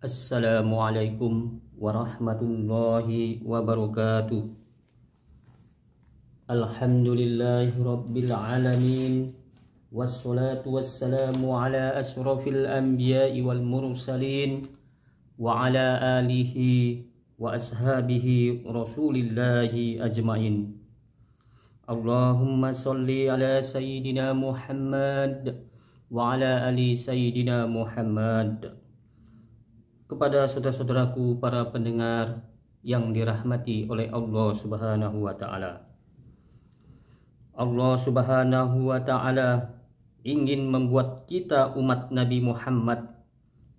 Assalamualaikum warahmatullahi wabarakatuh. Alhamdulillahi rabbil alamin. Wassalatu wassalamu ala asrafil anbiya'i wal mursalin wa ala alihi wa ashabihi rasulillahi ajma'in. Allahumma salli ala sayyidina Muhammad wa ala ali sayyidina Muhammad. Kepada saudara-saudaraku para pendengar yang dirahmati oleh Allah Subhanahu wa taala. Allah Subhanahu wa taala ingin membuat kita umat Nabi Muhammad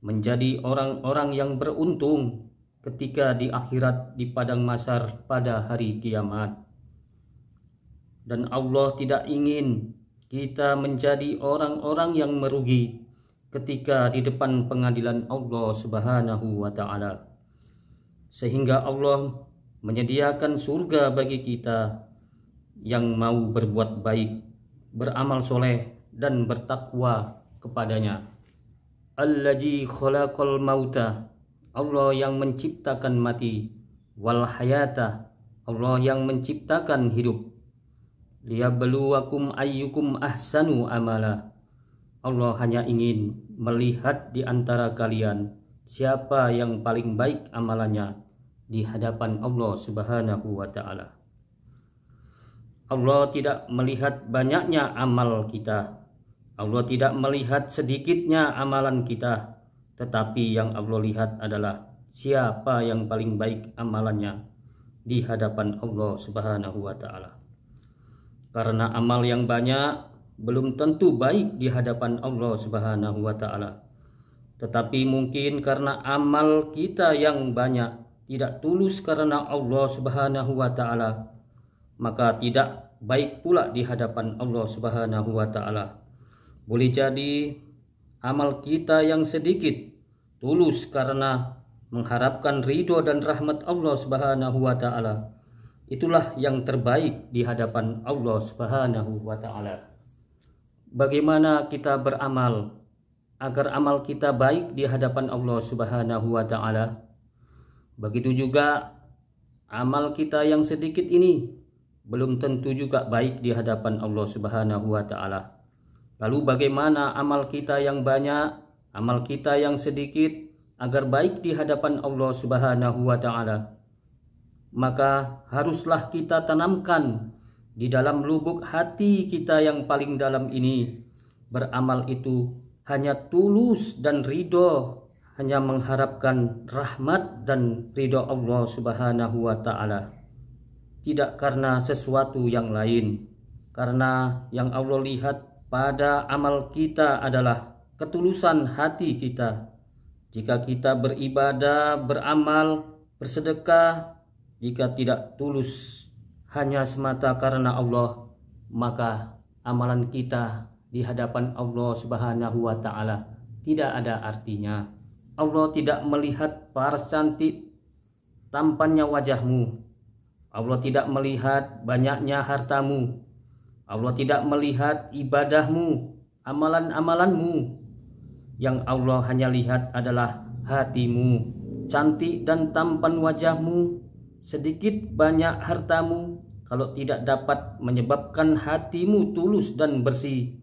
menjadi orang-orang yang beruntung ketika di akhirat di padang mahsyar pada hari kiamat. Dan Allah tidak ingin kita menjadi orang-orang yang merugi ketika di depan pengadilan Allah Subhanahu wa taala. Sehingga Allah menyediakan surga bagi kita yang mau berbuat baik, beramal soleh dan bertakwa kepadanya. Allazi khalaqal mauta, Allah yang menciptakan mati, wal hayata, Allah yang menciptakan hidup. Liyabluwakum ayyukum ahsanu amala, Allah hanya ingin melihat di antara kalian siapa yang paling baik amalannya di hadapan Allah Subhanahu wa taala. Allah tidak melihat banyaknya amal kita. Allah tidak melihat sedikitnya amalan kita, tetapi yang Allah lihat adalah siapa yang paling baik amalannya di hadapan Allah Subhanahu wa taala. Karena amal yang banyak belum tentu baik di hadapan Allah Subhanahu wa taala. Tetapi mungkin karena amal kita yang banyak tidak tulus karena Allah Subhanahu wa taala, maka tidak baik pula di hadapan Allah Subhanahu wa taala. Boleh jadi amal kita yang sedikit tulus karena mengharapkan ridho dan rahmat Allah Subhanahu wa taala. Itulah yang terbaik di hadapan Allah Subhanahu wa taala. Bagaimana kita beramal agar amal kita baik di hadapan Allah Subhanahu wa taala? Begitu juga amal kita yang sedikit ini belum tentu juga baik di hadapan Allah Subhanahu wa taala. Lalu bagaimana amal kita yang banyak, amal kita yang sedikit agar baik di hadapan Allah Subhanahu wa taala? Maka haruslah kita tanamkan di dalam lubuk hati kita yang paling dalam ini, beramal itu hanya tulus dan ridho, hanya mengharapkan rahmat dan ridho Allah Subhanahu wa taala. Tidak karena sesuatu yang lain. Karena yang Allah lihat pada amal kita adalah ketulusan hati kita. Jika kita beribadah, beramal, bersedekah, jika tidak tulus hanya semata karena Allah, maka amalan kita di hadapan Allah Subhanahu wa taala tidak ada artinya. Allah tidak melihat paras cantik tampannya wajahmu. Allah tidak melihat banyaknya hartamu. Allah tidak melihat ibadahmu, amalan-amalanmu. Yang Allah hanya lihat adalah hatimu, cantik dan tampan wajahmu, sedikit banyak hartamu. Kalau tidak dapat menyebabkan hatimu tulus dan bersih,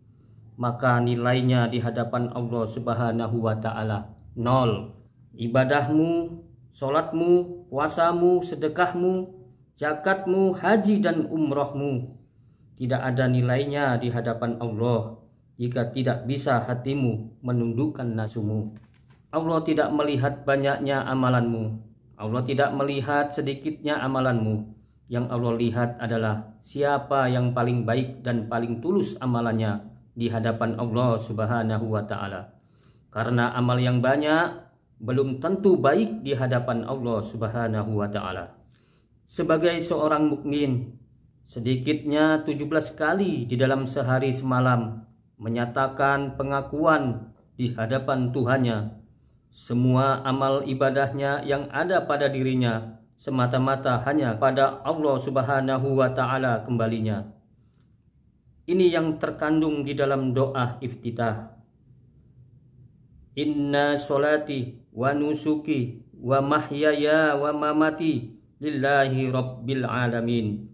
maka nilainya di hadapan Allah Subhanahu wa taala nol. Ibadahmu, sholatmu, puasamu, sedekahmu, zakatmu, haji dan umrohmu tidak ada nilainya di hadapan Allah jika tidak bisa hatimu menundukkan nafsumu. Allah tidak melihat banyaknya amalanmu. Allah tidak melihat sedikitnya amalanmu. Yang Allah lihat adalah siapa yang paling baik dan paling tulus amalannya di hadapan Allah Subhanahu wa taala. Karena amal yang banyak belum tentu baik di hadapan Allah Subhanahu wa taala. Sebagai seorang mukmin, sedikitnya 17 kali di dalam sehari semalam menyatakan pengakuan di hadapan Tuhannya. Semua amal ibadahnya yang ada pada dirinya semata-mata hanya pada Allah Subhanahu wa taala kembalinya. Ini yang terkandung di dalam doa iftitah. Inna sholati wa nusuki wa mahyaya wa mamati lillahi rabbil alamin.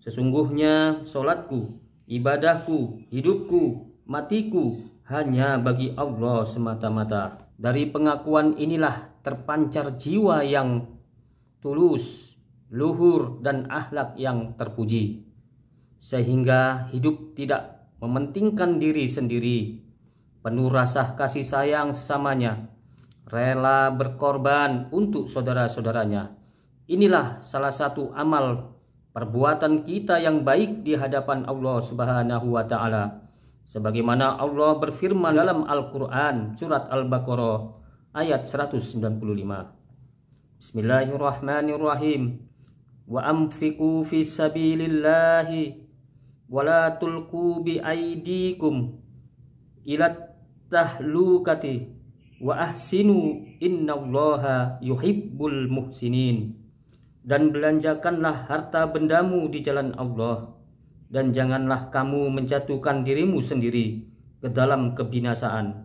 Sesungguhnya solatku, ibadahku, hidupku, matiku hanya bagi Allah semata-mata. Dari pengakuan inilah terpancar jiwa yang tulus, luhur, dan akhlak yang terpuji, sehingga hidup tidak mementingkan diri sendiri, penuh rasa kasih sayang sesamanya, rela berkorban untuk saudara-saudaranya. Inilah salah satu amal perbuatan kita yang baik di hadapan Allah Subhanahu wa Ta'ala, sebagaimana Allah berfirman dalam Al-Quran surat Al-Baqarah ayat 195. Bismillahirrahmanirrahim. Wa anfiqu fi sabilillahi wa la tulqu bi aydikum ila tahlukati wa ahsinu innallaha yuhibbul muhsinin. Dan belanjakanlah harta bendamu di jalan Allah, dan janganlah kamu menjatuhkan dirimu sendiri ke dalam kebinasaan,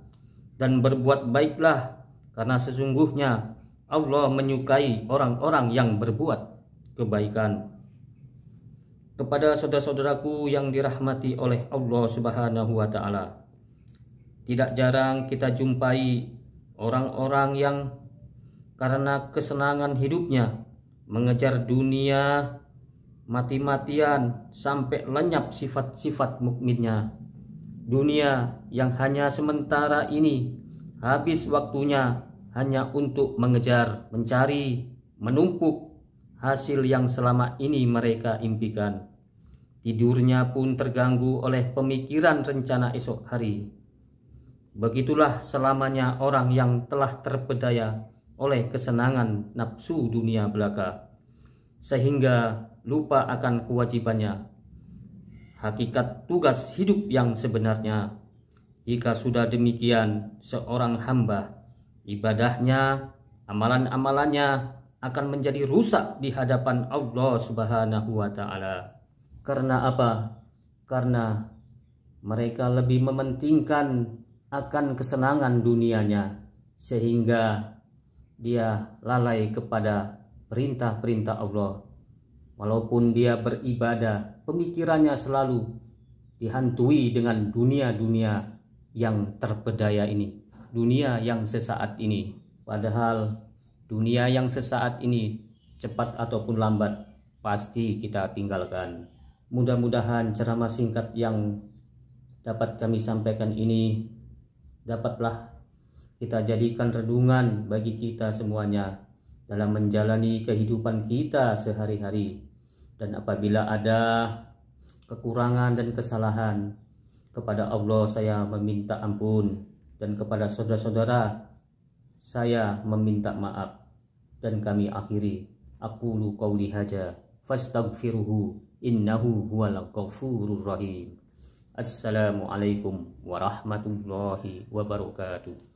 dan berbuat baiklah, karena sesungguhnya Allah menyukai orang-orang yang berbuat kebaikan. Kepada saudara-saudaraku yang dirahmati oleh Allah Subhanahu wa Ta'ala, tidak jarang kita jumpai orang-orang yang karena kesenangan hidupnya mengejar dunia mati-matian sampai lenyap sifat-sifat mukminnya. Dunia yang hanya sementara ini, habis waktunya hanya untuk mengejar, mencari, menumpuk hasil yang selama ini mereka impikan. Tidurnya pun terganggu oleh pemikiran rencana esok hari. Begitulah selamanya orang yang telah terpedaya oleh kesenangan nafsu dunia belaka, sehingga lupa akan kewajibannya, hakikat tugas hidup yang sebenarnya. Jika sudah demikian, seorang hamba, ibadahnya, amalan-amalannya akan menjadi rusak di hadapan Allah Subhanahu wa Ta'ala. Karena apa? Karena mereka lebih mementingkan akan kesenangan dunianya, sehingga dia lalai kepada perintah-perintah Allah. Walaupun dia beribadah, pemikirannya selalu dihantui dengan dunia-dunia yang terpedaya ini, dunia yang sesaat ini. Padahal dunia yang sesaat ini cepat ataupun lambat pasti kita tinggalkan. Mudah-mudahan ceramah singkat yang dapat kami sampaikan ini dapatlah kita jadikan renungan bagi kita semuanya dalam menjalani kehidupan kita sehari-hari. Dan apabila ada kekurangan dan kesalahan, kepada Allah saya meminta ampun, dan kepada saudara-saudara saya meminta maaf. Dan kami akhiri, aqulu qauli hadza fastaghfiruhu innahu huwal ghafurur rahim. Assalamualaikum warahmatullahi wabarakatuh.